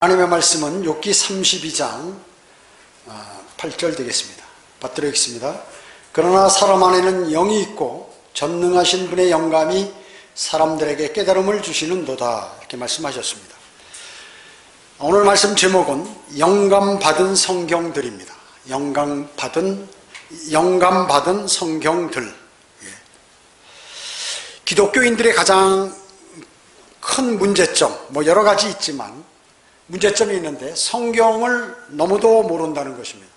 하나님의 말씀은 욥기 32장 8절 되겠습니다. 받들어 읽겠습니다. 그러나 사람 안에는 영이 있고 전능하신 분의 영감이 사람들에게 깨달음을 주시는도다, 이렇게 말씀하셨습니다. 오늘 말씀 제목은 영감받은 성경들입니다. 영감받은 성경들. 기독교인들의 가장 큰 문제점, 여러 가지 있지만 문제점이 있는데, 성경을 너무도 모른다는 것입니다.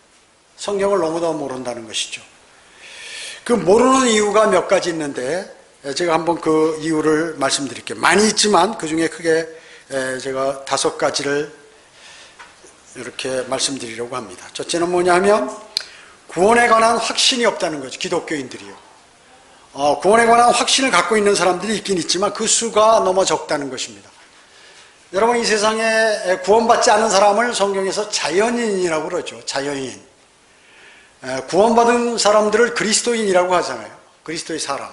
성경을 너무도 모른다는 것이죠. 그 모르는 이유가 몇 가지 있는데, 제가 한번 그 이유를 말씀드릴게요. 많이 있지만 그 중에 크게 제가 5가지를 이렇게 말씀드리려고 합니다. 첫째는 뭐냐 하면, 구원에 관한 확신이 없다는 거죠. 기독교인들이요. 구원에 관한 확신을 갖고 있는 사람들이 있긴 있지만 그 수가 너무 적다는 것입니다. 여러분, 이 세상에 구원받지 않은 사람을 성경에서 자연인이라고 그러죠. 자연인. 구원받은 사람들을 그리스도인이라고 하잖아요. 그리스도의 사람.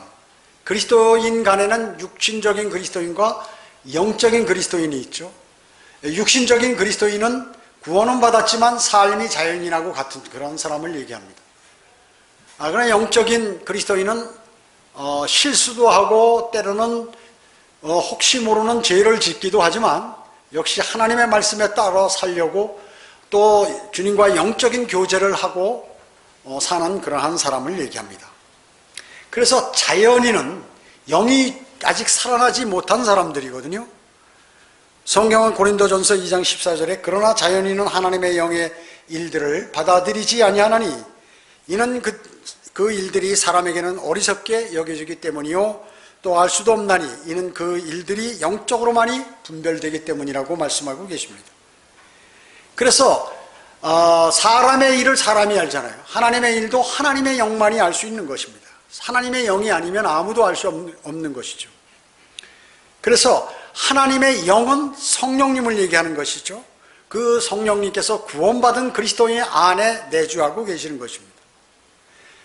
그리스도인 간에는 육신적인 그리스도인과 영적인 그리스도인이 있죠. 육신적인 그리스도인은 구원은 받았지만 삶이 자연인하고 같은 그런 사람을 얘기합니다. 그러나 영적인 그리스도인은 실수도 하고 때로는 혹시 모르는 죄를 짓기도 하지만 역시 하나님의 말씀에 따라 살려고 또 주님과 영적인 교제를 하고 사는 그러한 사람을 얘기합니다. 그래서 자연인은 영이 아직 살아나지 못한 사람들이거든요. 성경은 고린도전서 2장 14절에 그러나 자연인은 하나님의 영의 일들을 받아들이지 아니하나니 이는 그 일들이 사람에게는 어리석게 여겨지기 때문이요 또 알 수도 없나니 이는 그 일들이 영적으로만이 분별되기 때문이라고 말씀하고 계십니다. 그래서 사람의 일을 사람이 알잖아요. 하나님의 일도 하나님의 영만이 알 수 있는 것입니다. 하나님의 영이 아니면 아무도 알 수 없는 것이죠. 그래서 하나님의 영은 성령님을 얘기하는 것이죠. 그 성령님께서 구원받은 그리스도인 안에 내주하고 계시는 것입니다.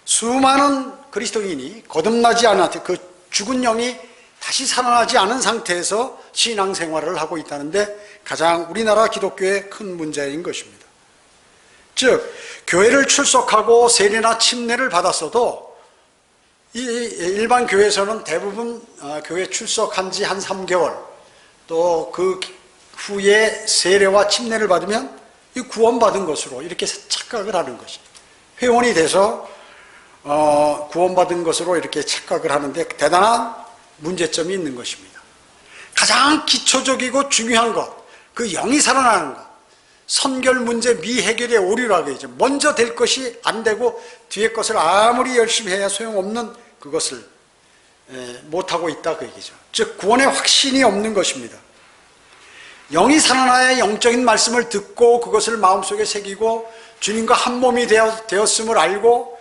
수많은 그리스도인이 거듭나지 않았대 그 죽은 영이 다시 살아나지 않은 상태에서 신앙생활을 하고 있다는데 가장 우리나라 기독교의 큰 문제인 것입니다. 즉 교회를 출석하고 세례나 침례를 받았어도 이 일반 교회에서는 대부분 교회 출석한 지 한 3개월 또 그 후에 세례와 침례를 받으면 이 구원받은 것으로 이렇게 착각을 하는 것이 회원이 돼서 구원받은 것으로 이렇게 착각을 하는데 대단한 문제점이 있는 것입니다. 가장 기초적이고 중요한 것, 그 영이 살아나는 것, 선결 문제 미해결의 오류라고 하죠. 먼저 될 것이 안 되고 뒤에 것을 아무리 열심히 해야 소용없는 그것을 못하고 있다, 그 얘기죠. 즉 구원의 확신이 없는 것입니다. 영이 살아나야 영적인 말씀을 듣고 그것을 마음속에 새기고 주님과 한 몸이 되었음을 알고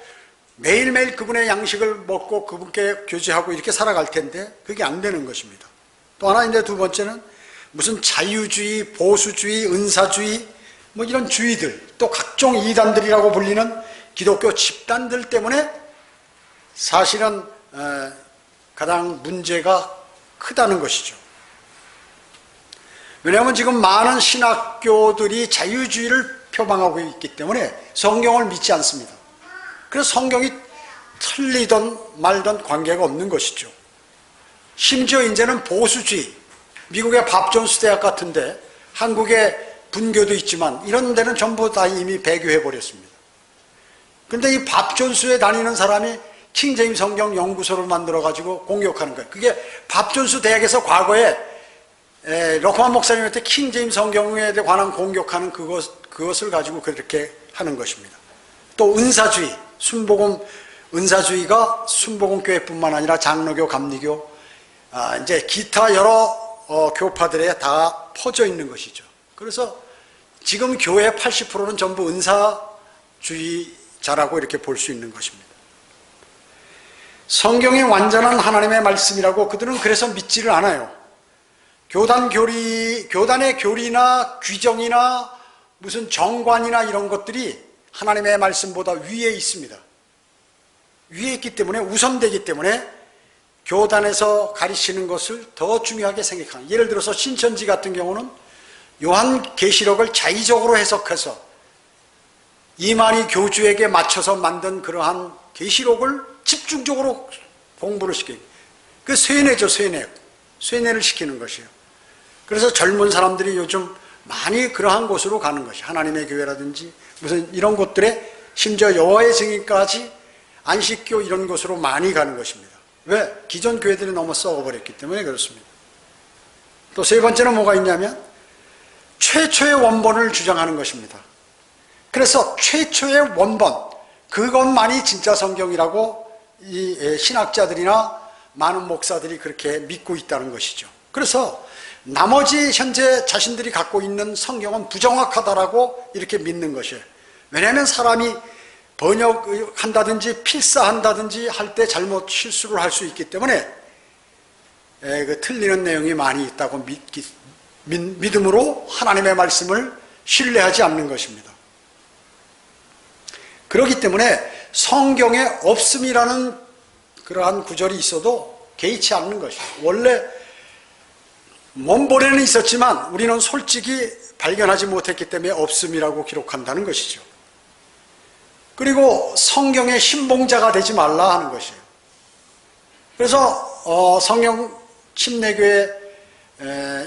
매일매일 그분의 양식을 먹고 그분께 교제하고 이렇게 살아갈 텐데 그게 안 되는 것입니다. 또 하나 이제 두 번째는 무슨 자유주의, 보수주의, 은사주의 이런 주의들 또 각종 이단들이라고 불리는 기독교 집단들 때문에 사실은 가장 문제가 크다는 것이죠. 왜냐하면 지금 많은 신학교들이 자유주의를 표방하고 있기 때문에 성경을 믿지 않습니다. 그래서 성경이 틀리든 말든 관계가 없는 것이죠. 심지어 이제는 보수주의, 미국의 밥 존스 대학 같은데 한국의 분교도 있지만 이런 데는 전부 다 이미 배교해버렸습니다. 그런데 이 밥 존스에 다니는 사람이 킹제임스 성경 연구소를 만들어가지고 공격하는 거예요. 그게 밥 존스 대학에서 과거에 로크만 목사님한테 킹제임스 성경에 관한 공격하는 그것을 가지고 그렇게 하는 것입니다. 또 은사주의, 순복음, 은사주의가 순복음교회뿐만 아니라 장로교, 감리교, 이제 기타 여러 교파들에 다 퍼져 있는 것이죠. 그래서 지금 교회의 80%는 전부 은사주의자라고 이렇게 볼 수 있는 것입니다. 성경이 완전한 하나님의 말씀이라고 그들은 그래서 믿지를 않아요. 교단의 교리나 규정이나 무슨 정관이나 이런 것들이 하나님의 말씀보다 위에 있습니다. 위에 있기 때문에 우선되기 때문에 교단에서 가르치는 것을 더 중요하게 생각하는, 예를 들어서 신천지 같은 경우는 요한계시록을 자의적으로 해석해서 이만희 교주에게 맞춰서 만든 그러한 계시록을 집중적으로 공부를 시키고, 그 쇠뇌죠, 쇠뇌. 쇠뇌를 시키는 것이에요. 그래서 젊은 사람들이 요즘 많이 그러한 곳으로 가는 것이, 하나님의 교회라든지 무슨 이런 곳들에, 심지어 여호와의 증인까지 안식교 이런 곳으로 많이 가는 것입니다. 왜? 기존 교회들이 너무 썩어버렸기 때문에 그렇습니다. 또 세 번째는 뭐가 있냐면 최초의 원본을 주장하는 것입니다. 그래서 최초의 원본, 그것만이 진짜 성경이라고 이 신학자들이나 많은 목사들이 그렇게 믿고 있다는 것이죠. 그래서 나머지 현재 자신들이 갖고 있는 성경은 부정확하다라고 이렇게 믿는 것이에요. 왜냐하면 사람이 번역한다든지 필사한다든지 할 때 잘못 실수를 할 수 있기 때문에 그 틀리는 내용이 많이 있다고 믿음으로 하나님의 말씀을 신뢰하지 않는 것입니다. 그렇기 때문에 성경에 없음이라는 그러한 구절이 있어도 개의치 않는 것이에요. 원래 원본에는 있었지만 우리는 솔직히 발견하지 못했기 때문에 없음이라고 기록한다는 것이죠. 그리고 성경의 신봉자가 되지 말라 하는 것이에요. 그래서 성경 침례교회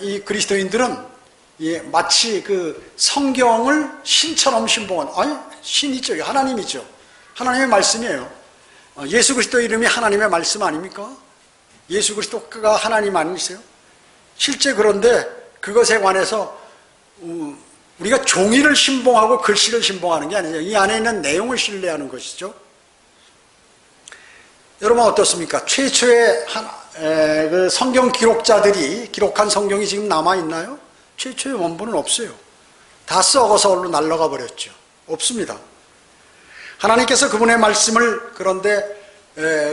이 그리스도인들은 마치 그 성경을 신처럼 신봉한, 아니 신이죠, 하나님이죠, 하나님의 말씀이에요. 예수 그리스도 이름이 하나님의 말씀 아닙니까? 예수 그리스도가 하나님 아니세요? 실제 그런데 그것에 관해서 우리가 종이를 신봉하고 글씨를 신봉하는 게 아니죠. 이 안에 있는 내용을 신뢰하는 것이죠. 여러분 어떻습니까? 최초의 그 성경 기록자들이 기록한 성경이 지금 남아있나요? 최초의 원본은 없어요. 다 썩어서 얼로 날아가 버렸죠. 없습니다. 하나님께서 그분의 말씀을 그런데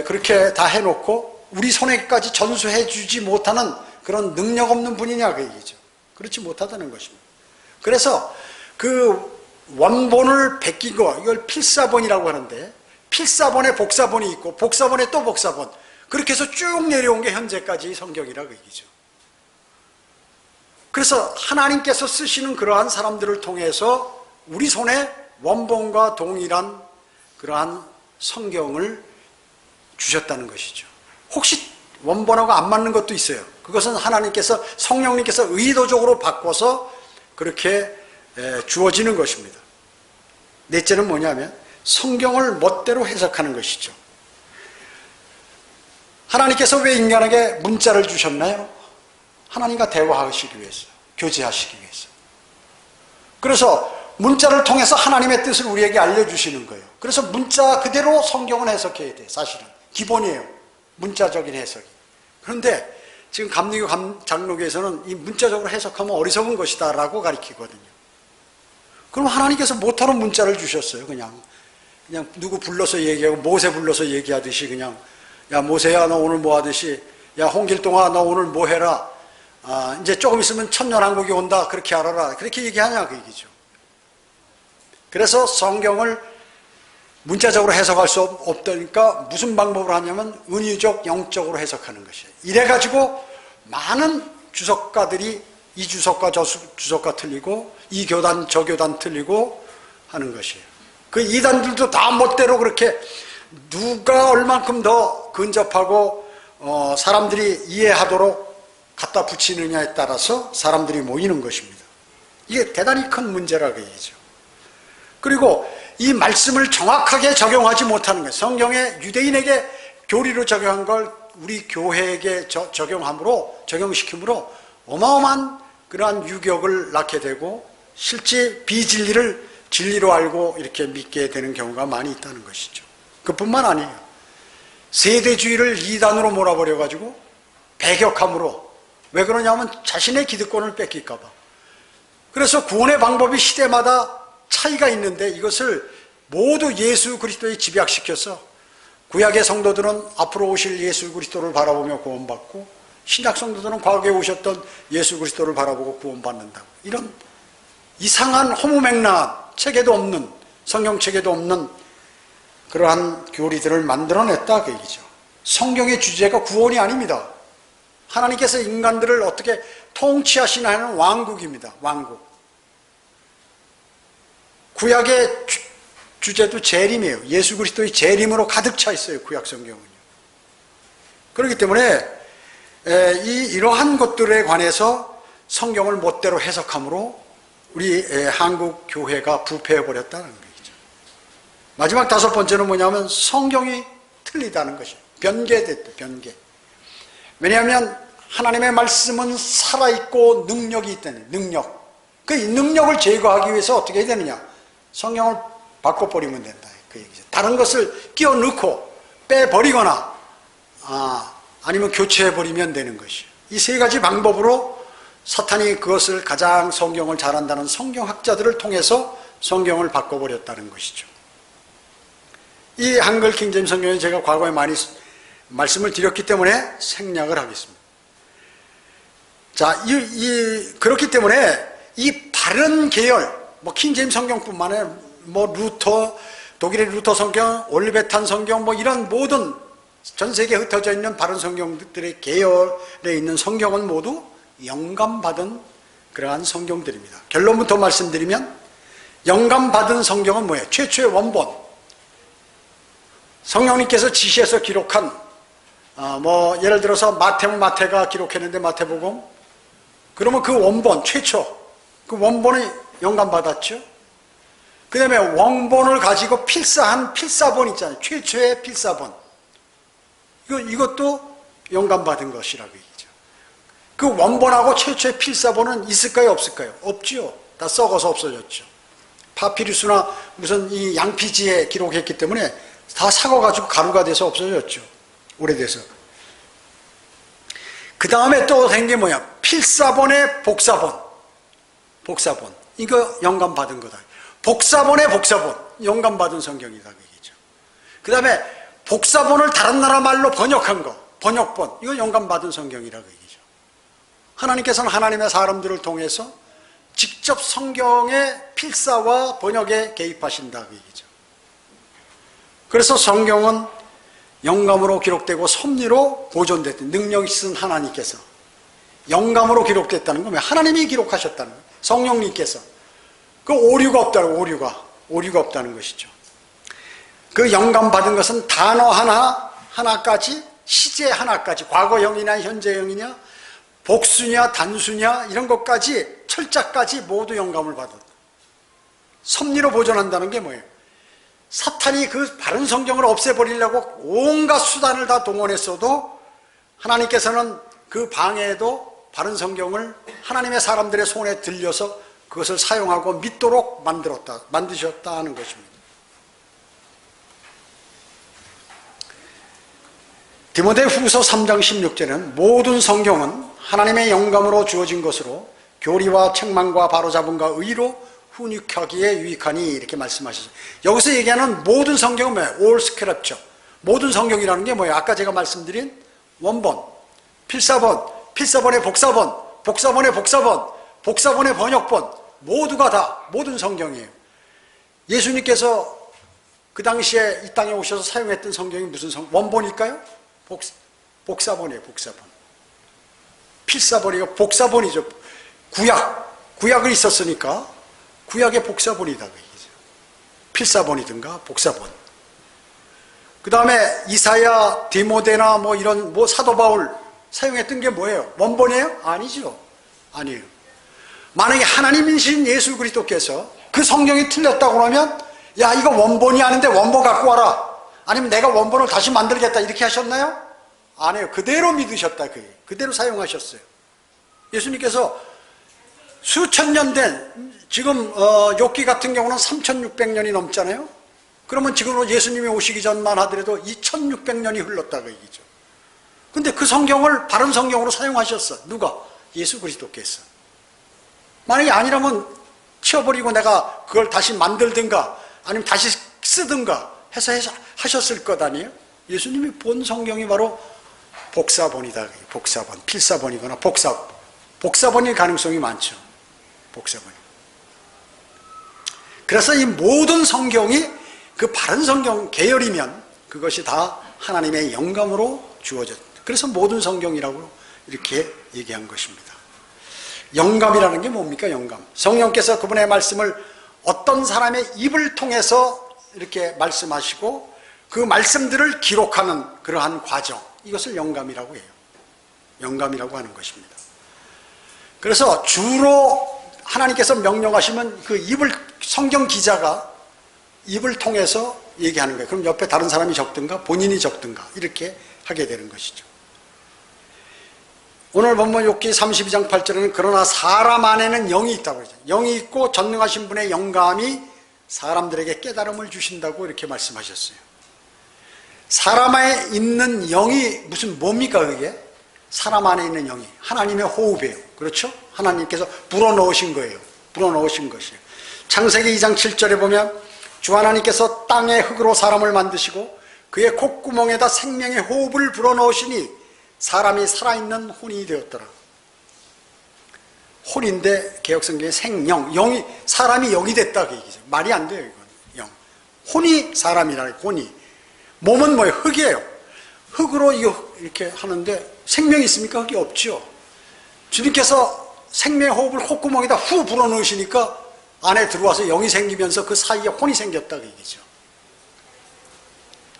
그렇게 다 해놓고 우리 손에까지 전수해 주지 못하는 그런 능력 없는 분이냐 그 얘기죠. 그렇지 못하다는 것입니다. 그래서 그 원본을 베낀 거, 이걸 필사본이라고 하는데, 필사본에 복사본이 있고 복사본에 또 복사본, 그렇게 해서 쭉 내려온 게 현재까지 성경이라고 얘기죠. 그래서 하나님께서 쓰시는 그러한 사람들을 통해서 우리 손에 원본과 동일한 그러한 성경을 주셨다는 것이죠. 혹시 원본하고 안 맞는 것도 있어요. 그것은 하나님께서, 성령님께서 의도적으로 바꿔서 그렇게 주어지는 것입니다. 넷째는 뭐냐면 성경을 멋대로 해석하는 것이죠. 하나님께서 왜 인간에게 문자를 주셨나요? 하나님과 대화하시기 위해서, 교제하시기 위해서. 그래서 문자를 통해서 하나님의 뜻을 우리에게 알려주시는 거예요. 그래서 문자 그대로 성경은 해석해야 돼요. 사실은 기본이에요, 문자적인 해석이. 그런데 지금 감리교 장로교에서는 이 문자적으로 해석하면 어리석은 것이다 라고 가르치거든요. 그럼 하나님께서 못하는 문자를 주셨어요. 그냥 누구 불러서 얘기하고, 모세 불러서 얘기하듯이 그냥, 야 모세야 너 오늘 뭐 하듯이, 야 홍길동아 너 오늘 뭐 해라, 이제 조금 있으면 천년왕국이 온다 그렇게 알아라, 그렇게 얘기하냐 그 얘기죠. 그래서 성경을 문자적으로 해석할 수 없다니까 무슨 방법으로 하냐면 은유적, 영적으로 해석하는 것이에요. 이래가지고 많은 주석가들이 이 주석가 저 주석가 틀리고, 이 교단 저 교단 틀리고 하는 것이에요. 그 이단들도 다 멋대로 그렇게 누가 얼만큼 더 근접하고 사람들이 이해하도록 갖다 붙이느냐에 따라서 사람들이 모이는 것입니다. 이게 대단히 큰 문제라고 얘기죠. 그리고 이 말씀을 정확하게 적용하지 못하는 거예요. 성경에 유대인에게 교리로 적용한 걸 우리 교회에게 적용시킴으로 어마어마한 그러한 유격을 낳게 되고, 실제 비진리를 진리로 알고 이렇게 믿게 되는 경우가 많이 있다는 것이죠. 그뿐만 아니에요. 세대주의를 이단으로 몰아버려가지고 배격함으로, 왜 그러냐면 자신의 기득권을 뺏길까 봐. 그래서 구원의 방법이 시대마다 차이가 있는데 이것을 모두 예수 그리스도에 집약시켜서 구약의 성도들은 앞으로 오실 예수 그리스도를 바라보며 구원받고, 신약 성도들은 과거에 오셨던 예수 그리스도를 바라보고 구원받는다고, 이런 이상한 허무맹랑한, 책에도 없는, 성경책에도 없는 그러한 교리들을 만들어냈다 그 얘기죠. 성경의 주제가 구원이 아닙니다. 하나님께서 인간들을 어떻게 통치하시는 하나님은 왕국입니다. 왕국. 구약의 주제도 재림이에요. 예수 그리스도의 재림으로 가득 차 있어요. 구약 성경은요. 그렇기 때문에 이러한 것들에 관해서 성경을 멋대로 해석함으로 우리 한국 교회가 부패해 버렸다는 거죠. 마지막 다섯 번째는 뭐냐면 성경이 틀리다는 것이에요. 변개됐다. 변개. 왜냐하면 하나님의 말씀은 살아있고 능력이 있다는 능력. 그 능력을 제거하기 위해서 어떻게 해야 되느냐? 성경을 바꿔버리면 된다. 그 얘기죠. 다른 것을 끼워 넣고 빼버리거나 아니면 교체해버리면 되는 것이에요. 이 세 가지 방법으로 사탄이 그것을 가장 성경을 잘 안다는 성경학자들을 통해서 성경을 바꿔버렸다는 것이죠. 이 한글 킹제임스 성경에 제가 과거에 많이 말씀을 드렸기 때문에 생략을 하겠습니다. 자, 그렇기 때문에 이 바른 계열, 킹제임스 성경뿐만 아니라 루터, 독일의 루터 성경, 올리베탄 성경, 이런 모든 전 세계에 흩어져 있는 바른 성경들의 계열에 있는 성경은 모두 영감받은 그러한 성경들입니다. 결론부터 말씀드리면 영감받은 성경은 뭐예요? 최초의 원본. 성령님께서 지시해서 기록한 예를 들어서 마태가 기록했는데 마태복음, 그러면 그 원본 최초 그 원본이 영감받았죠. 그 다음에 원본을 가지고 필사한 필사본 있잖아요. 최초의 필사본, 이것도 영감받은 것이라고 얘기죠. 그 원본하고 최초의 필사본은 있을까요, 없을까요? 없지요. 다 썩어서 없어졌죠. 파피루스나 무슨 이 양피지에 기록했기 때문에 다 삭아가지고 가루가 돼서 없어졌죠. 오래돼서. 그 다음에 또 된 게 뭐야? 필사본의 복사본. 이거 영감받은 거다. 복사본의 복사본. 영감받은 성경이다. 얘기죠. 그 다음에 복사본을 다른 나라 말로 번역한 거. 번역본. 이거 영감받은 성경이라고 얘기죠. 하나님께서는 하나님의 사람들을 통해서 직접 성경의 필사와 번역에 개입하신다고 얘기죠. 그래서 성경은 영감으로 기록되고 섭리로 보존됐던, 능력 있은 하나님께서 영감으로 기록됐다는 건 하나님이 기록하셨다는 거예요. 성령님께서. 그 오류가 없다는, 오류가 없다는 것이죠. 그 영감받은 것은 단어 하나까지, 시제 하나까지, 과거형이냐 현재형이냐 복수냐 단수냐 이런 것까지, 철자까지 모두 영감을 받았다. 섭리로 보존한다는 게 뭐예요? 사탄이 그 바른 성경을 없애버리려고 온갖 수단을 다 동원했어도 하나님께서는 그 방해에도 바른 성경을 하나님의 사람들의 손에 들려서 그것을 사용하고 믿도록 만드셨다 하는 것입니다. 디모데후서 3장 16절에는 모든 성경은 하나님의 영감으로 주어진 것으로 교리와 책망과 바로잡음과 의로 훈육하기에 유익하니 이렇게 말씀하셨어요. 여기서 얘기하는 모든 성경은 뭐예요? All Scripture. 모든 성경이라는 게 뭐예요? 아까 제가 말씀드린 원본, 필사본, 필사본의 복사본, 복사본의 복사본, 복사본의 번역본, 모두가 다 모든 성경이에요. 예수님께서 그 당시에 이 땅에 오셔서 사용했던 성경이 무슨 원본일까요? 복사본이에요. 복사본. 필사본이고 복사본이죠. 구약을 있었으니까 구약의 복사본이다. 필사본이든가 복사본. 그 다음에 이사야, 디모데나 이런 사도 바울 사용했던 게 뭐예요? 원본이에요? 아니죠. 아니에요. 만약에 하나님이신 예수 그리스도께서 그 성경이 틀렸다고 하면 야, 이거 원본이 아닌데 원본 갖고 와라. 아니면 내가 원본을 다시 만들겠다. 이렇게 하셨나요? 안 해요. 그대로 믿으셨다. 그대로 사용하셨어요. 예수님께서 수천 년 된, 지금 욥기 같은 경우는 3600년이 넘잖아요. 그러면 지금 예수님이 오시기 전만 하더라도 2600년이 흘렀다고 얘기죠. 근데 그 성경을 바른 성경으로 사용하셨어. 누가? 예수 그리스도께서. 만약에 아니라면 치워버리고 내가 그걸 다시 만들든가 아니면 다시 쓰든가 해서 하셨을 것 아니에요? 예수님이 본 성경이 바로 복사본이다. 복사본, 필사본이거나 복사본일 가능성이 많죠. 복사본. 그래서 이 모든 성경이 그 바른 성경 계열이면 그것이 다 하나님의 영감으로 주어졌다. 그래서 모든 성경이라고 이렇게 얘기한 것입니다. 영감이라는 게 뭡니까? 영감. 성령께서 그분의 말씀을 어떤 사람의 입을 통해서 이렇게 말씀하시고 그 말씀들을 기록하는 그러한 과정, 이것을 영감이라고 해요. 영감이라고 하는 것입니다. 그래서 주로 하나님께서 명령하시면 그 입을, 성경 기자가 입을 통해서 얘기하는 거예요. 그럼 옆에 다른 사람이 적든가 본인이 적든가 이렇게 하게 되는 것이죠. 오늘 본문 욥기 32장 8절에는 그러나 사람 안에는 영이 있다고 그러죠. 영이 있고 전능하신 분의 영감이 사람들에게 깨달음을 주신다고 이렇게 말씀하셨어요. 사람 안에 있는 영이 무슨 뭡니까 그게? 사람 안에 있는 영이 하나님의 호흡이에요. 그렇죠? 하나님께서 불어넣으신 거예요. 불어넣으신 것이에요. 창세기 2장 7절에 보면 주 하나님께서 땅의 흙으로 사람을 만드시고 그의 콧구멍에다 생명의 호흡을 불어넣으시니 사람이 살아있는 혼이 되었더라. 혼인데 개역성경에 생영, 영이, 사람이 영이 됐다 그 얘기죠. 말이 안 돼요 이건. 영. 혼이 사람이라, 혼이. 몸은 뭐예요? 흙이에요. 흙으로 이거 이렇게 하는데 생명이 있습니까? 흙이 없죠. 주님께서 생명의 호흡을 콧구멍에다 후 불어넣으시니까 안에 들어와서 영이 생기면서 그 사이에 혼이 생겼다 그 얘기죠.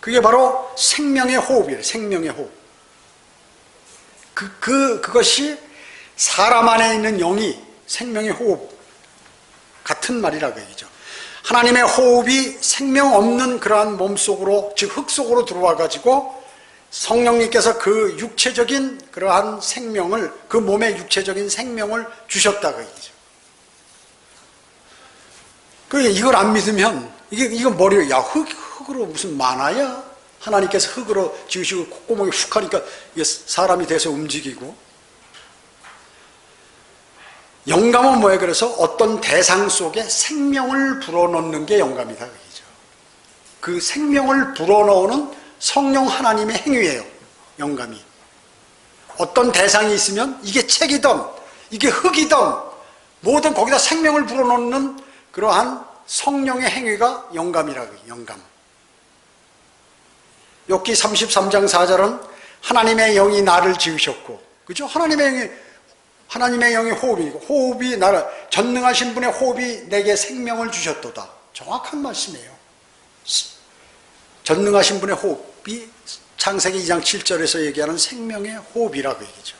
그게 바로 생명의 호흡이에요. 생명의 호흡. 그것이 사람 안에 있는 영이 생명의 호흡 같은 말이라고 얘기죠. 하나님의 호흡이 생명 없는 그러한 몸 속으로, 즉 흙 속으로 들어와 가지고 성령님께서 그 육체적인 그러한 생명을, 그 몸의 육체적인 생명을 주셨다 그 얘기죠. 그러니까 이걸 안 믿으면 이건 머리에 야 흙으로 무슨 만화야? 하나님께서 흙으로 지으시고 콧구멍이 훅 하니까 이게 사람이 돼서 움직이고. 영감은 뭐예요? 그래서 어떤 대상 속에 생명을 불어넣는 게 영감이다 그죠. 그 생명을 불어넣는 성령 하나님의 행위예요. 영감이. 어떤 대상이 있으면 이게 책이든 이게 흙이든 뭐든 거기다 생명을 불어넣는 그러한 성령의 행위가 영감이라고 해요. 영감. 욥기 33장 4절은 하나님의 영이 나를 지으셨고, 그죠? 하나님의 영이 호흡이고, 호흡이 나를, 전능하신 분의 호흡이 내게 생명을 주셨도다. 정확한 말씀이에요. 전능하신 분의 호흡이 창세기 2장 7절에서 얘기하는 생명의 호흡이라고 얘기죠.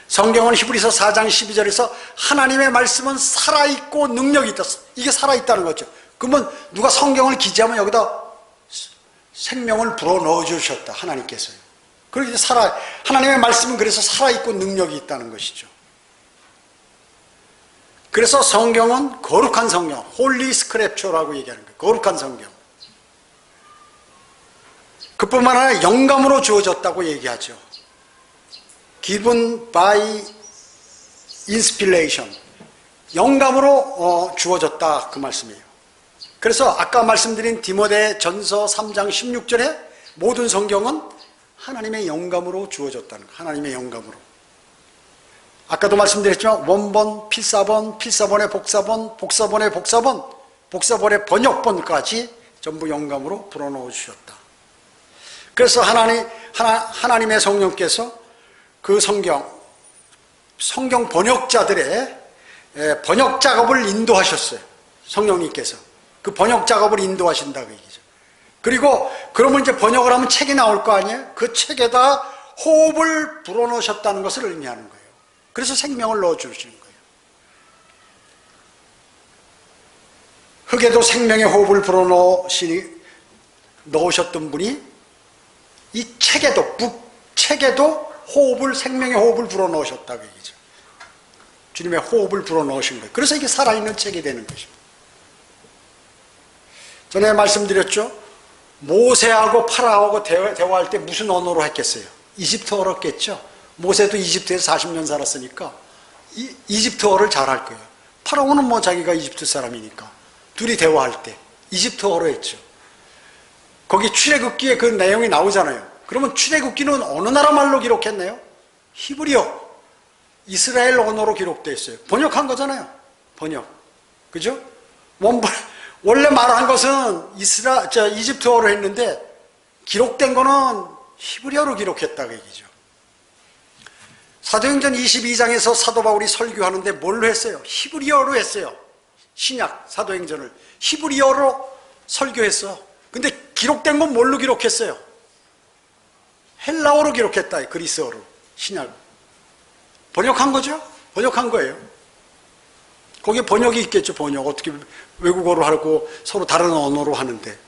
성경은 히브리서 4장 12절에서 하나님의 말씀은 살아있고 능력이 있다. 이게 살아있다는 거죠. 그러면 누가 성경을 기재하면 여기다 생명을 불어넣어 주셨다. 하나님께서요. 그렇게 하나님의 말씀은 그래서 살아있고 능력이 있다는 것이죠. 그래서 성경은 거룩한 성경, 홀리 스크랩처라고 얘기하는 거예요. 거룩한 성경. 그뿐만 아니라 영감으로 주어졌다고 얘기하죠. Given by inspiration. 영감으로 주어졌다 그 말씀이에요. 그래서 아까 말씀드린 디모데 전서 3장 16절에 모든 성경은 하나님의 영감으로 주어졌다는 거예요. 하나님의 영감으로. 아까도 말씀드렸지만 원본, 필사본, 필사본의 복사본, 복사본의 복사본, 복사본의 번역본까지 전부 영감으로 불어넣어 주셨다. 그래서 하나님의 성령께서 그 성경 번역자들의 번역 작업을 인도하셨어요. 성령님께서. 그 번역 작업을 인도하신다고 얘기죠. 그리고 그러면 이제 번역을 하면 책이 나올 거 아니에요? 그 책에다 호흡을 불어넣으셨다는 것을 의미하는 거예요. 그래서 생명을 넣어주시는 거예요. 흙에도 생명의 호흡을 넣으셨던 분이 이 책에도 생명의 호흡을 불어넣으셨다고 얘기죠. 주님의 호흡을 불어넣으신 거예요. 그래서 이게 살아있는 책이 되는 것입니다. 전에 말씀드렸죠. 모세하고 파라오하고 대화할 때 무슨 언어로 했겠어요? 이집트어였겠죠. 모세도 이집트에서 40년 살았으니까 이집트어를 잘할 거예요. 파라오는 뭐 자기가 이집트 사람이니까 둘이 대화할 때 이집트어로 했죠. 거기 출애굽기에 그 내용이 나오잖아요. 그러면 출애굽기는 어느 나라 말로 기록했나요? 히브리어, 이스라엘 언어로 기록되어 있어요. 번역한 거잖아요. 번역. 그죠? 원래 말한 것은 이집트어로 했는데 기록된 거는 히브리어로 기록했다고 얘기죠. 사도행전 22장에서 사도 바울이 설교하는데 뭘로 했어요? 히브리어로 했어요. 신약 사도행전을 히브리어로 설교했어. 근데 기록된 건 뭘로 기록했어요? 헬라어로 기록했다. 그리스어로. 신약 번역한 거죠? 번역한 거예요. 거기에 번역이 있겠죠. 번역. 어떻게 외국어로 하고 서로 다른 언어로 하는데.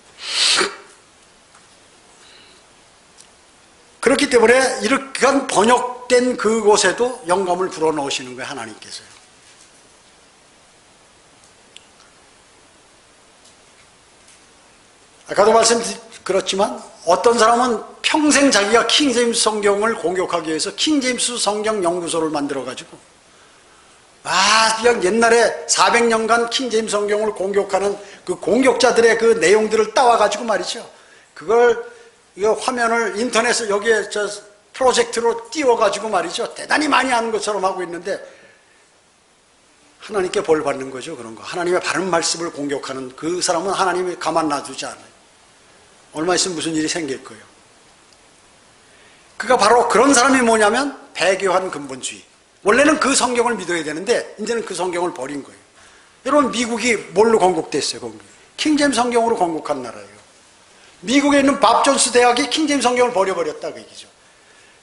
그렇기 때문에 이렇게 번역된 그곳에도 영감을 불어넣으시는 거예요. 하나님께서요. 아까도 그렇지만 어떤 사람은 평생 자기가 킹제임스 성경을 공격하기 위해서 킹제임스 성경 연구소를 만들어가지고 그냥 옛날에 400년간 킹제임스 성경을 공격하는 그 공격자들의 그 내용들을 따와가지고 말이죠. 그걸 이거 화면을 인터넷을 여기에 프로젝트로 띄워가지고 말이죠. 대단히 많이 하는 것처럼 하고 있는데 하나님께 벌 받는 거죠. 그런 거. 하나님의 바른 말씀을 공격하는 그 사람은 하나님이 가만 놔두지 않아요. 얼마 있으면 무슨 일이 생길 거예요. 그가 바로 그런 사람이 뭐냐면 배교한 근본주의. 원래는 그 성경을 믿어야 되는데 이제는 그 성경을 버린 거예요. 여러분 미국이 뭘로 건국됐어요? 킹제임스 성경으로 건국한 나라예요. 미국에 있는 밥 존스 대학이 킹제임스 성경을 버려버렸다 그 얘기죠.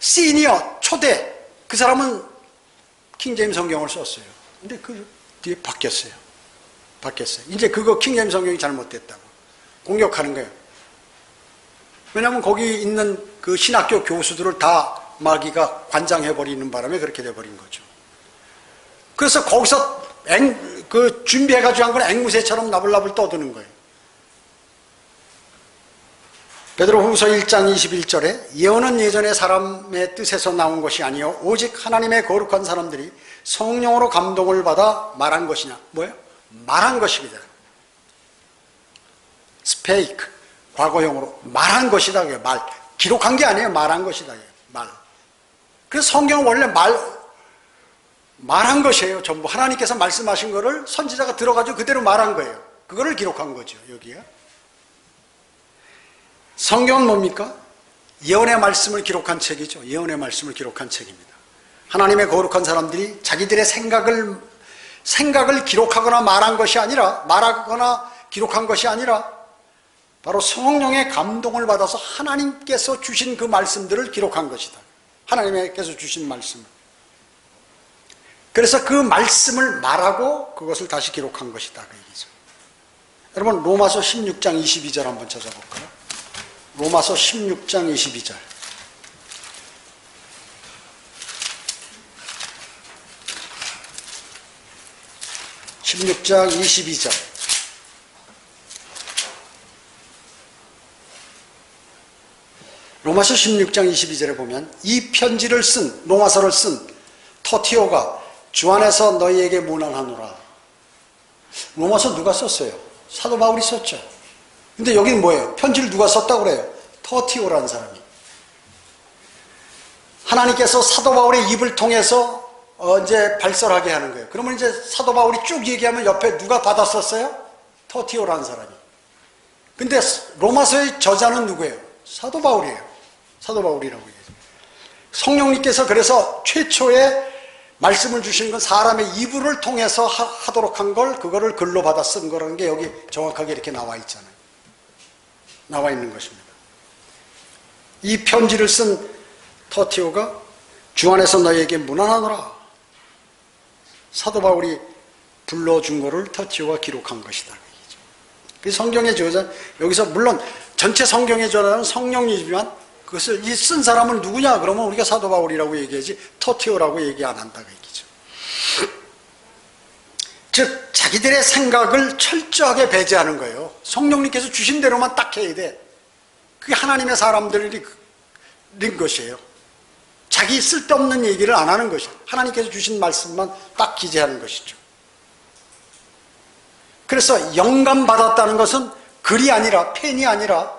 시니어 초대 그 사람은 킹제임스 성경을 썼어요. 근데 그 뒤에 바뀌었어요. 이제 그거 킹제임스 성경이 잘못됐다고 공격하는 거예요. 왜냐하면 거기 있는 그 신학교 교수들을 다 마귀가 관장해버리는 바람에 그렇게 돼버린 거죠. 그래서 거기서 준비해가지고 한 건 앵무새처럼 나불나불 떠드는 거예요. 베드로후서 1장 21절에 예언은 예전에 사람의 뜻에서 나온 것이 아니요 오직 하나님의 거룩한 사람들이 성령으로 감동을 받아 말한 것이냐. 뭐예요? 말한 것이다. 스페이크 과거형으로 말한 것이다. 말 기록한 게 아니에요. 말한 것이다. 말. 그래서 성경은 원래 말한 것이에요. 전부 하나님께서 말씀하신 거를 선지자가 들어가지고 그대로 말한 거예요. 그거를 기록한 거죠. 여기에 성경은 뭡니까? 예언의 말씀을 기록한 책이죠. 예언의 말씀을 기록한 책입니다. 하나님의 거룩한 사람들이 자기들의 생각을 기록하거나 말하거나 기록한 것이 아니라 바로 성령의 감동을 받아서 하나님께서 주신 그 말씀들을 기록한 것이다. 하나님께서 주신 말씀을. 그래서 그 말씀을 말하고 그것을 다시 기록한 것이다. 그 얘기죠. 여러분 로마서 16장 22절 한번 찾아볼까요? 로마서 16장 22절. 로마서 16장 22절에 보면 이 편지를 로마서를 쓴 터티오가 주 안에서 너희에게 문안하노라. 로마서 누가 썼어요? 사도 바울이 썼죠. 근데 여기는 뭐예요? 편지를 누가 썼다고 그래요? 터티오라는 사람이. 하나님께서 사도 바울의 입을 통해서 이제 발설하게 하는 거예요. 그러면 이제 사도 바울이 쭉 얘기하면 옆에 누가 받았었어요? 터티오라는 사람이. 근데 로마서의 저자는 누구예요? 사도 바울이에요. 사도 바울이라고 얘기해요. 성령님께서 그래서 최초에 말씀을 주시는 건 사람의 입을 통해서 하도록 한 걸 그거를 글로 받아 쓴 거라는 게 여기 정확하게 이렇게 나와 있잖아요. 나와 있는 것입니다. 이 편지를 쓴 터티오가 주 안에서 너희에게 문안하노라. 사도 바울이 불러준 거를 터티오가 기록한 것이다. 그 성경의 저자, 여기서 물론 전체 성경의 저자는 성령이지만 그것을 이 쓴 사람은 누구냐? 그러면 우리가 사도 바울이라고 얘기하지 터티오라고 얘기 안 한다. 그 얘기죠. 즉 자기들의 생각을 철저하게 배제하는 거예요. 성령님께서 주신 대로만 딱 해야 돼. 그게 하나님의 사람들인 것이에요. 자기 쓸데없는 얘기를 안 하는 것이에요. 하나님께서 주신 말씀만 딱 기재하는 것이죠. 그래서 영감 받았다는 것은 글이 아니라 펜이 아니라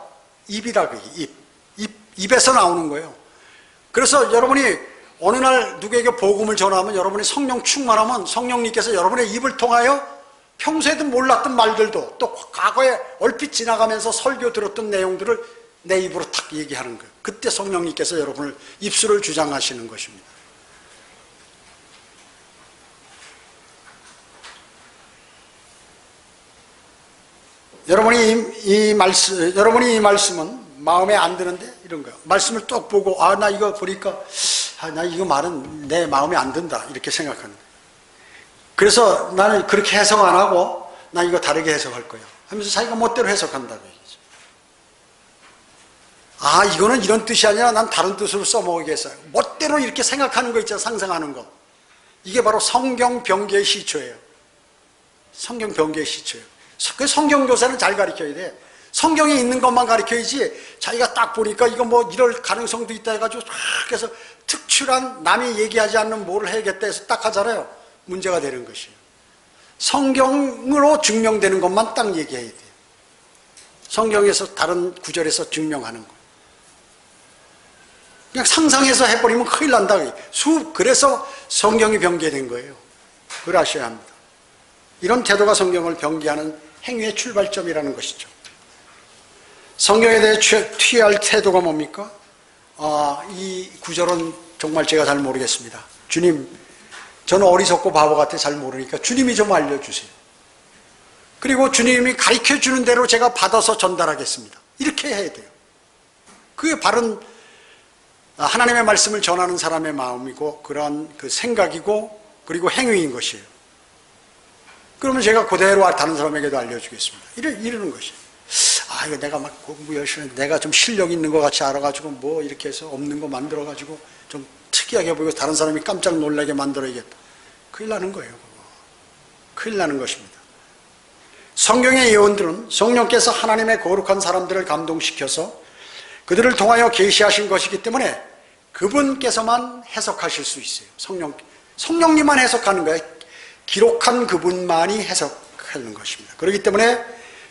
입이다. 입에서 나오는 거예요. 그래서 여러분이 어느 날 누구에게 복음을 전하면 여러분이 성령 충만하면 성령님께서 여러분의 입을 통하여 평소에도 몰랐던 말들도 또 과거에 얼핏 지나가면서 설교 들었던 내용들을 내 입으로 탁 얘기하는 거예요. 그때 성령님께서 여러분을 입술을 주장하시는 것입니다. 여러분이 이 말씀은 마음에 안 드는데? 이런 거예요. 말씀을 딱 보고, 나 이거 보니까, 나 이거 말은 내 마음에 안 든다. 이렇게 생각하는 거예요. 그래서 나는 그렇게 해석 안 하고, 나 이거 다르게 해석할 거야. 하면서 자기가 멋대로 해석한다고 얘기죠. 이거는 이런 뜻이 아니라 난 다른 뜻으로 써먹겠어요. 멋대로 이렇게 생각하는 거 있잖아요. 상상하는 거. 이게 바로 성경 변개의 시초예요. 성경 변개의 시초예요. 그 성경 교사는 잘 가르쳐야 돼. 성경에 있는 것만 가르쳐야지 자기가 딱 보니까 이거 뭐 이럴 가능성도 있다 해가지고 딱 해서 특출한 남이 얘기하지 않는 뭐를 해야겠다 해서 딱 하잖아요. 문제가 되는 것이에요. 성경으로 증명되는 것만 딱 얘기해야 돼요. 성경에서 다른 구절에서 증명하는 거. 그냥 상상해서 해버리면 큰일 난다. 그래서 성경이 변개된 거예요. 그걸 아셔야 합니다. 이런 태도가 성경을 변개하는 행위의 출발점이라는 것이죠. 성경에 대해 취할 태도가 뭡니까? 이 구절은 정말 제가 잘 모르겠습니다. 주님, 저는 어리석고 바보 같아 잘 모르니까 주님이 좀 알려주세요. 그리고 주님이 가르쳐주는 대로 제가 받아서 전달하겠습니다. 이렇게 해야 돼요. 그게 바른 하나님의 말씀을 전하는 사람의 마음이고 그런 그 생각이고 그리고 행위인 것이에요. 그러면 제가 그대로 다른 사람에게도 알려주겠습니다. 이러는 것이에요. 이거 내가 막 공부 열심히 했는데 내가 좀 실력 있는 것 같이 알아가지고 뭐 이렇게 해서 없는 거 만들어가지고 좀 특이하게 보이고 다른 사람이 깜짝 놀라게 만들어야겠다. 큰일 나는 거예요. 그거. 큰일 나는 것입니다. 성경의 예언들은 성령께서 하나님의 거룩한 사람들을 감동시켜서 그들을 통하여 계시하신 것이기 때문에 그분께서만 해석하실 수 있어요. 성령님만 해석하는 거예요. 기록한 그분만이 해석하는 것입니다. 그렇기 때문에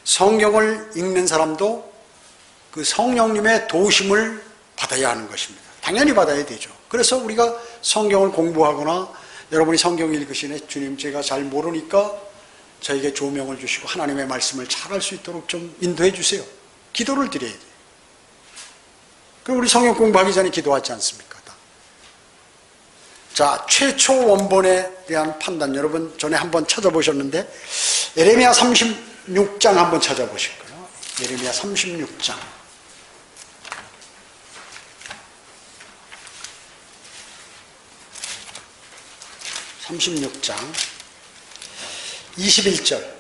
성경을 읽는 사람도 그 성령님의 도우심을 받아야 하는 것입니다. 당연히 받아야 되죠. 그래서 우리가 성경을 공부하거나 여러분이 성경 읽으시네 주님 제가 잘 모르니까 저에게 조명을 주시고 하나님의 말씀을 잘할 수 있도록 좀 인도해 주세요. 기도를 드려야 돼요. 그럼 우리 성경 공부하기 전에 기도하지 않습니까? 자, 최초 원본에 대한 판단 여러분 전에 한번 찾아보셨는데 예레미야 36장 한번 찾아보실까요? 예레미야 36장 36장 21절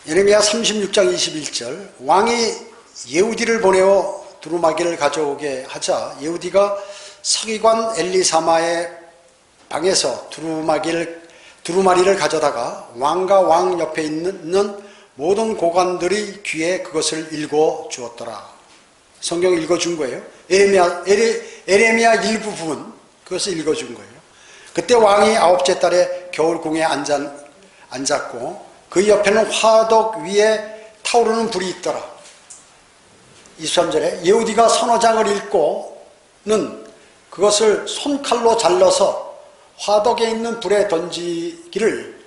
예레미야 36장 21절 왕이 예후디를 보내어 두루마기를 가져오게 하자 예후디가 서기관 엘리사마의 방에서 두루마리를 가져다가 왕과 왕 옆에 있는 모든 고관들의 귀에 그것을 읽어 주었더라. 성경 읽어준 거예요. 에레미야 일부 부분 그것을 읽어준 거예요. 그때 왕이 아홉째 달에 겨울궁에 앉았고 그 옆에는 화덕 위에 타오르는 불이 있더라. 23절에 예후디가 선호장을 읽고는 그것을 손칼로 잘라서 화덕에 있는 불에 던지기를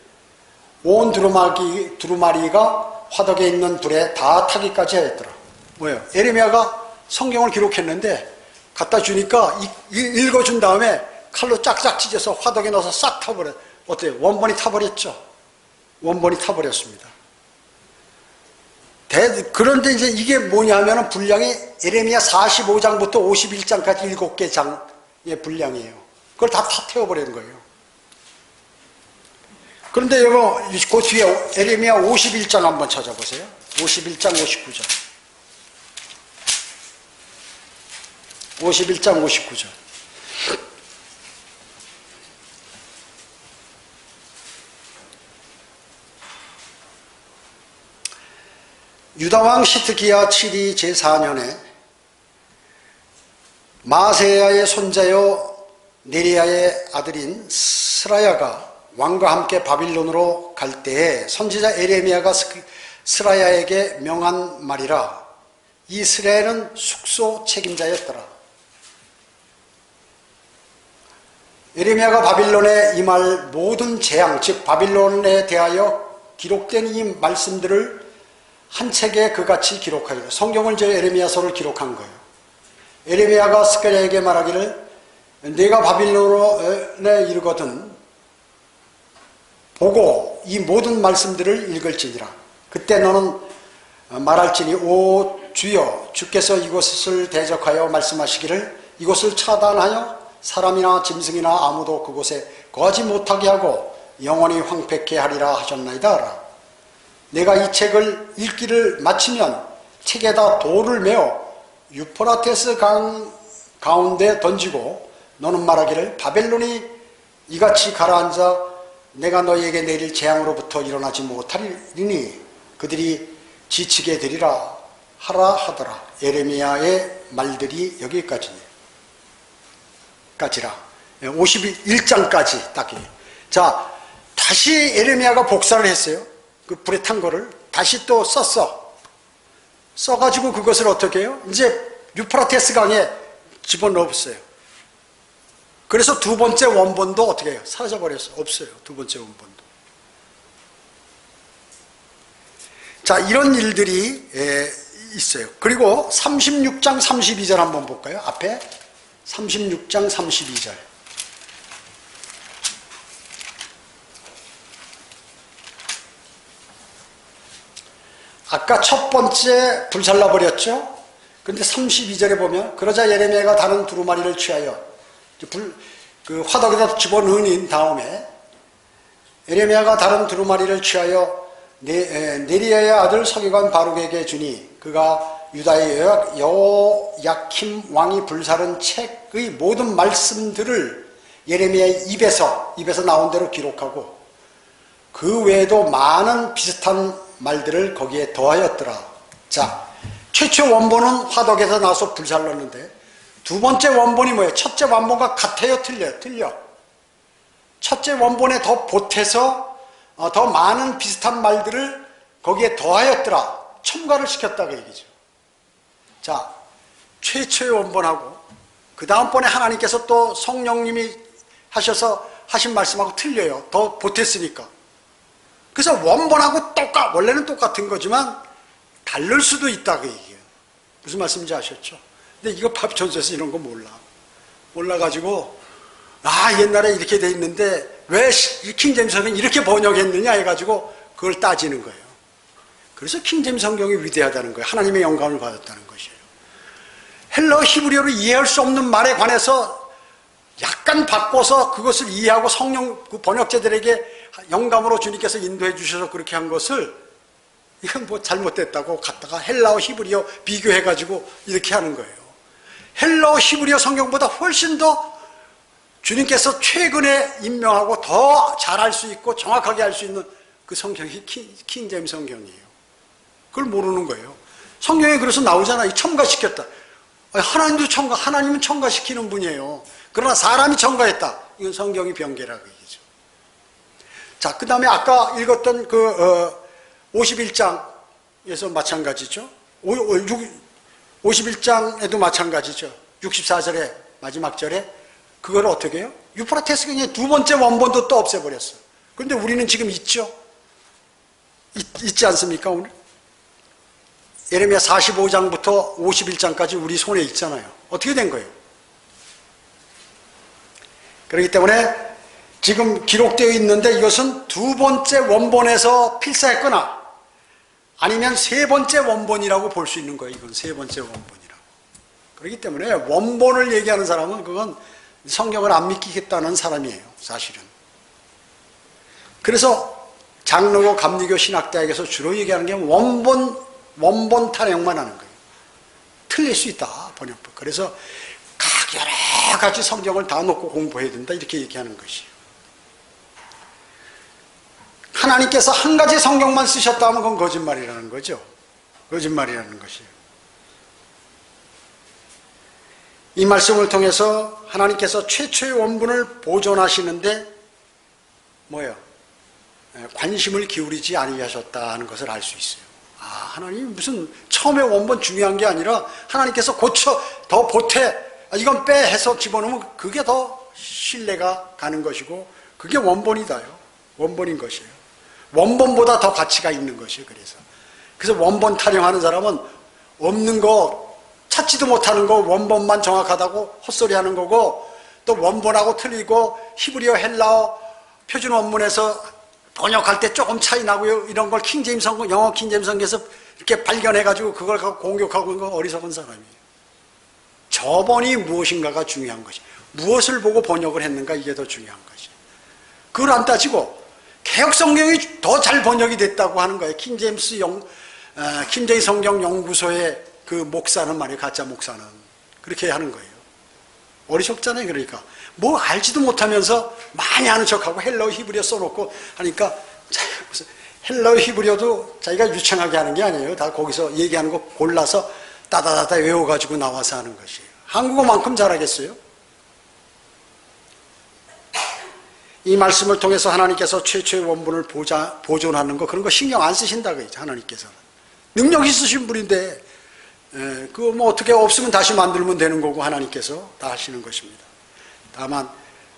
온 두루마리가 화덕에 있는 불에 다 타기까지 했더라. 뭐예요? 에레미야가 성경을 기록했는데 갖다 주니까 읽어준 다음에 칼로 짝짝 찢어서 화덕에 넣어서 싹 타버려. 어때요? 원본이 타버렸죠. 원본이 타버렸습니다. 그런데 이제 이게 뭐냐면 분량이 에레미야 45장부터 51장까지 7개 장의 분량이에요. 그걸 다 태워버리는 거예요. 그런데 여기 그 뒤에 에레미야 51장 한번 찾아보세요. 51장 59절 51장 59절 유다왕 시드기야 7위 제4년에 마세야의 손자요 네리야의 아들인 스라야가 왕과 함께 바빌론으로 갈 때에 선지자 에레미야가 스라야에게 명한 말이라. 이 스라야는 숙소 책임자였더라. 에레미야가 바빌론에 임할 모든 재앙, 즉 바빌론에 대하여 기록된 이 말씀들을 한 책에 그같이 기록하기로. 성경을 이제 에레미야서를 기록한 거예요. 에레미야가 스가랴에게 말하기를 내가 바빌론에 이르거든 보고 이 모든 말씀들을 읽을지니라. 그때 너는 말할지니 오 주여 주께서 이곳을 대적하여 말씀하시기를 이곳을 차단하여 사람이나 짐승이나 아무도 그곳에 거하지 못하게 하고 영원히 황폐케 하리라 하셨나이다. 내가 이 책을 읽기를 마치면 책에다 돌을 메어 유프라테스 강 가운데 던지고 너는 말하기를 바벨론이 이같이 가라앉아 내가 너희에게 내릴 재앙으로부터 일어나지 못하리니 그들이 지치게 되리라 하라 하더라. 예레미야의 말들이 여기까지라. 51장까지 딱. 자, 다시 예레미야가 복사를 했어요. 그 불에 탄 거를 다시 또 써가지고 그것을 어떻게 해요? 이제 유프라테스 강에 집어넣었어요. 그래서 두 번째 원본도 어떻게 해요? 사라져버렸어요. 없어요. 두 번째 원본도. 자, 이런 일들이 있어요. 그리고 36장 32절 한번 볼까요? 앞에 36장 32절. 아까 첫 번째 불살라버렸죠? 그런데 32절에 보면 그러자 예레미야가 다른 두루마리를 취하여 그 화덕에다 집어넣은 다음에 예레미야가 다른 두루마리를 취하여 네리야의 아들 서기관 바룩에게 주니 그가 유다의 여호야킴 왕이 불사른 책의 모든 말씀들을 예레미야의 입에서 나온 대로 기록하고 그 외에도 많은 비슷한 말들을 거기에 더하였더라. 자, 최초 원본은 화덕에서 나와서 불살랐는데 두 번째 원본이 뭐예요? 첫째 원본과 같아요? 틀려요? 틀려. 첫째 원본에 더 보태서 더 많은 비슷한 말들을 거기에 더하였더라. 첨가를 시켰다고 얘기죠. 자, 최초의 원본하고 그 다음번에 하나님께서 또 성령님이 하셔서 하신 말씀하고 틀려요. 더 보탰으니까. 그래서 원본하고 원래는 똑같은 거지만 다를 수도 있다고 얘기해요. 무슨 말씀인지 아셨죠? 근데 이거 파피촌에서 이런 거 몰라가지고 옛날에 이렇게 돼 있는데 왜 킹제임스는 이렇게 번역했느냐 해가지고 그걸 따지는 거예요. 그래서 킹제임스 성경이 위대하다는 거예요. 하나님의 영감을 받았다는 것이에요. 헬라어 히브리어로 이해할 수 없는 말에 관해서 약간 바꿔서 그것을 이해하고 성령 그 번역자들에게 영감으로 주님께서 인도해 주셔서 그렇게 한 것을 이건 뭐 잘못됐다고 갖다가 헬라어 히브리어 비교해가지고 이렇게 하는 거예요. 헬라어 히브리어 성경보다 훨씬 더 주님께서 최근에 임명하고 더 잘할 수 있고 정확하게 할 수 있는 그 성경이 킹제임스 성경이에요. 그걸 모르는 거예요. 성경에 그래서 나오잖아요. 첨가시켰다. 하나님은 첨가시키는 분이에요. 그러나 사람이 첨가했다. 이건 성경이 병개라고 얘기죠. 자, 그 다음에 아까 읽었던 51장에서 마찬가지죠. 51장에도 마찬가지죠. 64절에 마지막 절에 그걸 어떻게 해요? 유프라테스 강의 두 번째 원본도 또 없애버렸어요. 그런데 우리는 지금 있죠? 있지 않습니까 오늘? 예레미야 45장부터 51장까지 우리 손에 있잖아요. 어떻게 된 거예요? 그렇기 때문에 지금 기록되어 있는데 이것은 두 번째 원본에서 필사했거나 아니면 세 번째 원본이라고 볼 수 있는 거예요. 이건 세 번째 원본이라고. 그렇기 때문에 원본을 얘기하는 사람은 그건 성경을 안 믿기겠다는 사람이에요. 사실은. 그래서 장로교 감리교 신학대학에서 주로 얘기하는 게 원본 탄핵만 하는 거예요. 틀릴 수 있다. 번역법. 그래서 여러 가지 성경을 다 놓고 공부해야 된다. 이렇게 얘기하는 것이에요. 하나님께서 한 가지 성경만 쓰셨다 하면 그건 거짓말이라는 거죠. 거짓말이라는 것이에요. 이 말씀을 통해서 하나님께서 최초의 원본을 보존하시는데 뭐예요? 관심을 기울이지 아니하셨다는 것을 알 수 있어요. 하나님이 무슨 처음에 원본 중요한 게 아니라 하나님께서 고쳐 더 보태 이건 빼 해서 집어넣으면 그게 더 신뢰가 가는 것이고 그게 원본이다요. 원본인 것이에요. 원본보다 더 가치가 있는 것이에요. 그래서 원본 타령하는 사람은 없는 거 찾지도 못하는 거 원본만 정확하다고 헛소리하는 거고 또 원본하고 틀리고 히브리어 헬라어 표준 원문에서 번역할 때 조금 차이 나고요. 이런 걸 킹제임스 성경, 영어 킹제임스 성경에서 이렇게 발견해가지고 그걸 갖고 공격하고 있는 건 어리석은 사람이에요. 저번이 무엇인가가 중요한 것이. 무엇을 보고 번역을 했는가 이게 더 중요한 것이. 그걸 안 따지고 개역 성경이 더 잘 번역이 됐다고 하는 거예요. 킹제임스 성경 연구소의 그 목사는 말이에요. 가짜 목사는 그렇게 하는 거예요. 어리석잖아요. 그러니까 뭐 알지도 못하면서 많이 아는 척하고 헬라어 히브리어 써놓고 하니까 헬라어 히브리어도 자기가 유창하게 하는 게 아니에요. 다 거기서 얘기하는 거 골라서 따다다다 외워가지고 나와서 하는 것이에요. 한국어만큼 잘하겠어요? 이 말씀을 통해서 하나님께서 최초의 원본을 보존하는 거 그런 거 신경 안 쓰신다 그러죠. 하나님께서는 능력 있으신 분인데 그거 뭐 어떻게 없으면 다시 만들면 되는 거고 하나님께서 다 하시는 것입니다. 다만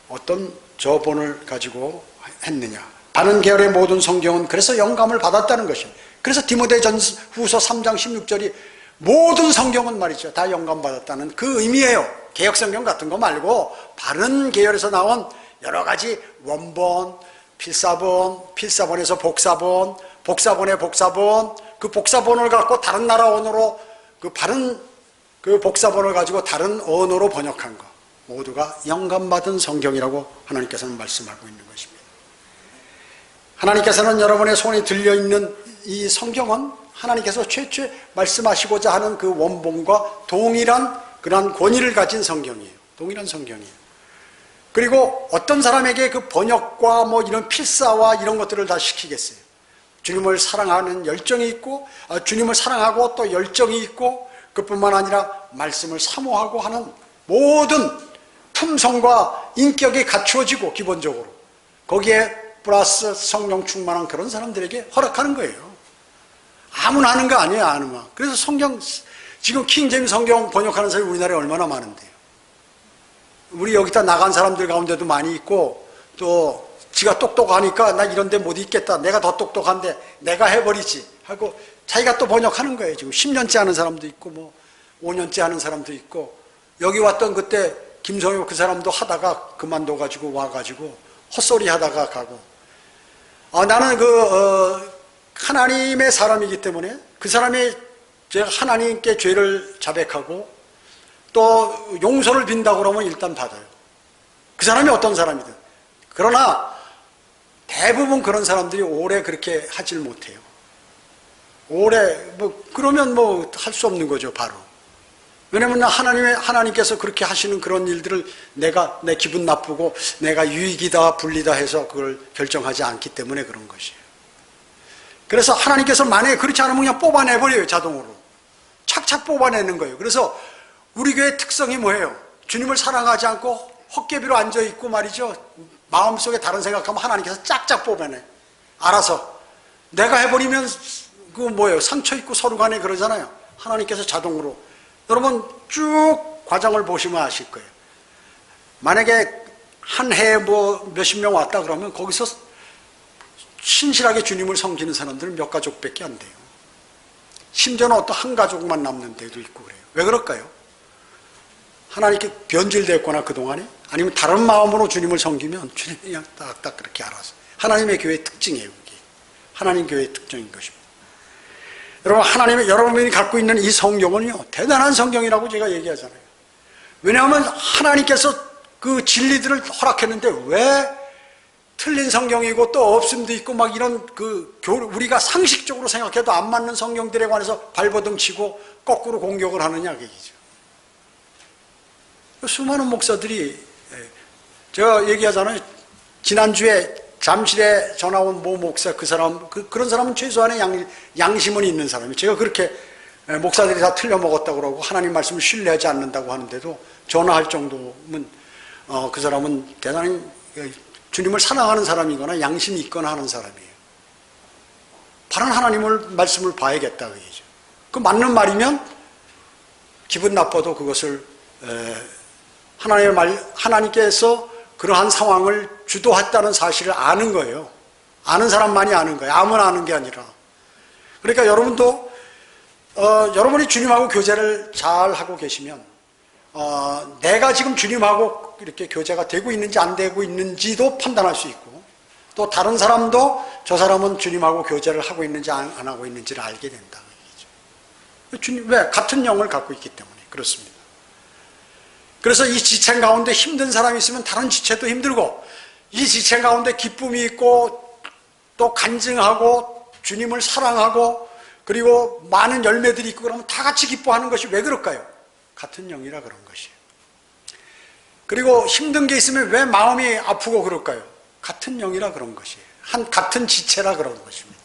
어떤 저본을 가지고 했느냐. 다른 계열의 모든 성경은 그래서 영감을 받았다는 것입니다. 그래서 디모데전후서 3장 16절이 모든 성경은 말이죠. 다 영감받았다는 그 의미예요. 개역성경 같은 거 말고 다른 계열에서 나온 여러 가지 원본, 필사본, 필사본에서 복사본, 복사본의 복사본, 그 복사본을 갖고 다른 나라 언어로 그 복사본을 가지고 다른 언어로 번역한 거 모두가 영감받은 성경이라고 하나님께서는 말씀하고 있는 것입니다. 하나님께서는 여러분의 손에 들려있는 이 성경은 하나님께서 최초에 말씀하시고자 하는 그 원본과 동일한 그러한 권위를 가진 성경이에요. 동일한 성경이에요. 그리고 어떤 사람에게 그 번역과 뭐 이런 필사와 이런 것들을 다 시키겠어요. 주님을 사랑하는 열정이 있고 주님을 사랑하고 또 열정이 있고 그뿐만 아니라 말씀을 사모하고 하는 모든 품성과 인격이 갖추어지고 기본적으로 거기에 플러스 성령 충만한 그런 사람들에게 허락하는 거예요. 아무나 하는 거 아니에요. 아무나. 그래서 성경 지금 킹제임스 성경 번역하는 사람이 우리나라에 얼마나 많은데요. 우리 여기다 나간 사람들 가운데도 많이 있고 또 지가 똑똑하니까 나 이런 데 못 있겠다. 내가 더 똑똑한데 내가 해버리지 하고 자기가 또 번역하는 거예요. 지금 10년째 하는 사람도 있고 뭐 5년째 하는 사람도 있고 여기 왔던 그때 김성효 그 사람도 하다가 그만둬가지고 와가지고 헛소리 하다가 가고 나는 하나님의 사람이기 때문에 그 사람이 제가 하나님께 죄를 자백하고 또 용서를 빈다고 그러면 일단 받아요. 그 사람이 어떤 사람이든. 그러나 대부분 그런 사람들이 오래 그렇게 하질 못해요. 오래 그러면 할 수 없는 거죠. 바로. 왜냐면 하나님께서 그렇게 하시는 그런 일들을 내 기분 나쁘고 내가 유익이다 불리다 해서 그걸 결정하지 않기 때문에 그런 것이에요. 그래서 하나님께서 만약에 그렇지 않으면 그냥 뽑아내버려요. 자동으로. 착착 뽑아내는 거예요. 그래서 우리 교회의 특성이 뭐예요? 주님을 사랑하지 않고 헛개비로 앉아있고 말이죠. 마음속에 다른 생각하면 하나님께서 짝짝 뽑아내. 알아서. 내가 해버리면 상처 있고 서로 간에 그러잖아요. 하나님께서 자동으로. 여러분 쭉 과정을 보시면 아실 거예요. 만약에 한 해에 몇십 명 왔다 그러면 거기서 신실하게 주님을 섬기는 사람들은 몇 가족밖에 안 돼요. 심지어는 어떤 한 가족만 남는 데도 있고 그래요. 왜 그럴까요? 하나님께 변질됐거나 그동안에 아니면 다른 마음으로 주님을 섬기면 주님이 그냥 딱딱 그렇게 알아서. 하나님의 교회의 특징이에요. 그게. 하나님 교회의 특징인 것입니다. 여러분 여러분이 갖고 있는 이 성경은요 대단한 성경이라고 제가 얘기하잖아요. 왜냐하면 하나님께서 그 진리들을 허락했는데 왜 틀린 성경이고 또 없음도 있고 막 이런 우리가 상식적으로 생각해도 안 맞는 성경들에 관해서 발버둥 치고 거꾸로 공격을 하느냐 그 얘기죠. 수많은 목사들이 제가 얘기하잖아요. 지난주에 잠실에 전화 온 모 목사 그런 사람은 최소한의 양심은 있는 사람이에요. 제가 그렇게 목사들이 다 틀려먹었다고 그러고 하나님 말씀을 신뢰하지 않는다고 하는데도 전화할 정도면 그 사람은 대단히 주님을 사랑하는 사람이거나 양심이 있거나 하는 사람이에요. 바른 하나님을 말씀을 봐야겠다 그 얘기죠. 그 맞는 말이면 기분 나빠도 그것을 하나님께서 그러한 상황을 주도했다는 사실을 아는 거예요. 아는 사람만이 아는 거예요. 아무나 아는 게 아니라. 그러니까 여러분도 여러분이 주님하고 교제를 잘 하고 계시면 내가 지금 주님하고 이렇게 교제가 되고 있는지 안 되고 있는지도 판단할 수 있고 또 다른 사람도 저 사람은 주님하고 교제를 하고 있는지 안 하고 있는지를 알게 된다는 얘기죠. 주님, 왜? 같은 영을 갖고 있기 때문에 그렇습니다. 그래서 이 지체 가운데 힘든 사람이 있으면 다른 지체도 힘들고, 이 지체 가운데 기쁨이 있고 또 간증하고 주님을 사랑하고 그리고 많은 열매들이 있고 그러면 다 같이 기뻐하는 것이 왜 그럴까요? 같은 영이라 그런 것이에요. 그리고 힘든 게 있으면 왜 마음이 아프고 그럴까요? 같은 영이라 그런 것이에요. 같은 지체라 그런 것입니다.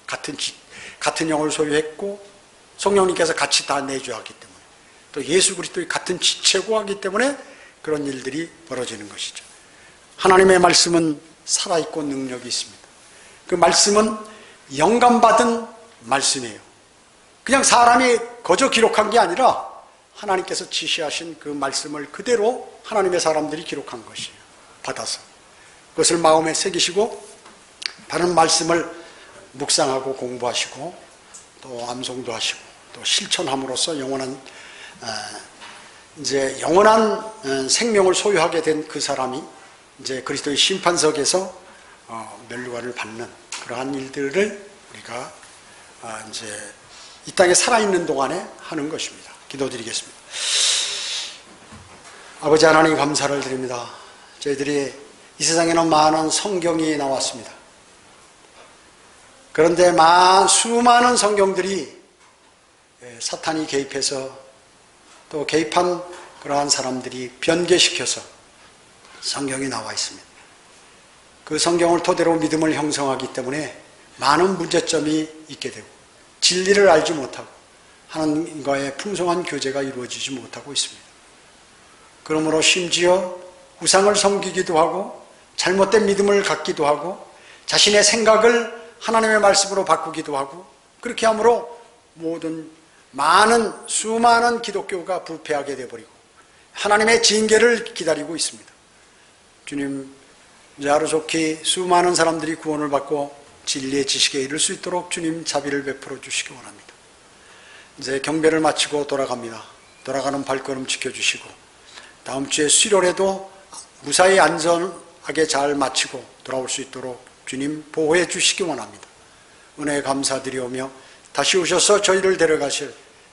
같은 영을 소유했고 성령님께서 같이 다 내주었기 때문에, 또 예수 그리스도의 같은 지체고 하기 때문에 그런 일들이 벌어지는 것이죠. 하나님의 말씀은 살아있고 능력이 있습니다. 그 말씀은 영감받은 말씀이에요. 그냥 사람이 거저 기록한 게 아니라 하나님께서 지시하신 그 말씀을 그대로 하나님의 사람들이 기록한 것이에요. 받아서 그것을 마음에 새기시고 바른 말씀을 묵상하고 공부하시고 또 암송도 하시고 또 실천함으로써 영원한 생명을 소유하게 된 그 사람이 이제 그리스도의 심판석에서 면류관을 받는 그러한 일들을 우리가 이제 이 땅에 살아있는 동안에 하는 것입니다. 기도드리겠습니다. 아버지 하나님, 감사를 드립니다. 저희들이 이 세상에는 많은 성경이 나왔습니다. 그런데 수많은 성경들이 사탄이 개입해서 또 개입한 그러한 사람들이 변개시켜서 성경이 나와 있습니다. 그 성경을 토대로 믿음을 형성하기 때문에 많은 문제점이 있게 되고 진리를 알지 못하고 하나님과의 풍성한 교제가 이루어지지 못하고 있습니다. 그러므로 심지어 우상을 섬기기도 하고 잘못된 믿음을 갖기도 하고 자신의 생각을 하나님의 말씀으로 바꾸기도 하고, 그렇게 함으로 수많은 기독교가 부패하게 되어버리고 하나님의 징계를 기다리고 있습니다. 주님, 이제 하루속히 수많은 사람들이 구원을 받고 진리의 지식에 이를 수 있도록 주님 자비를 베풀어 주시기 원합니다. 이제 경배를 마치고 돌아갑니다. 돌아가는 발걸음 지켜주시고 다음 주에 수요일에도 무사히 안전하게 잘 마치고 돌아올 수 있도록 주님 보호해 주시기 원합니다. 은혜에 감사드리오며 다시 오셔서 저희를 데려가실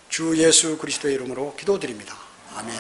주 예수 그리스도의 이름으로 기도드립니다. 아멘.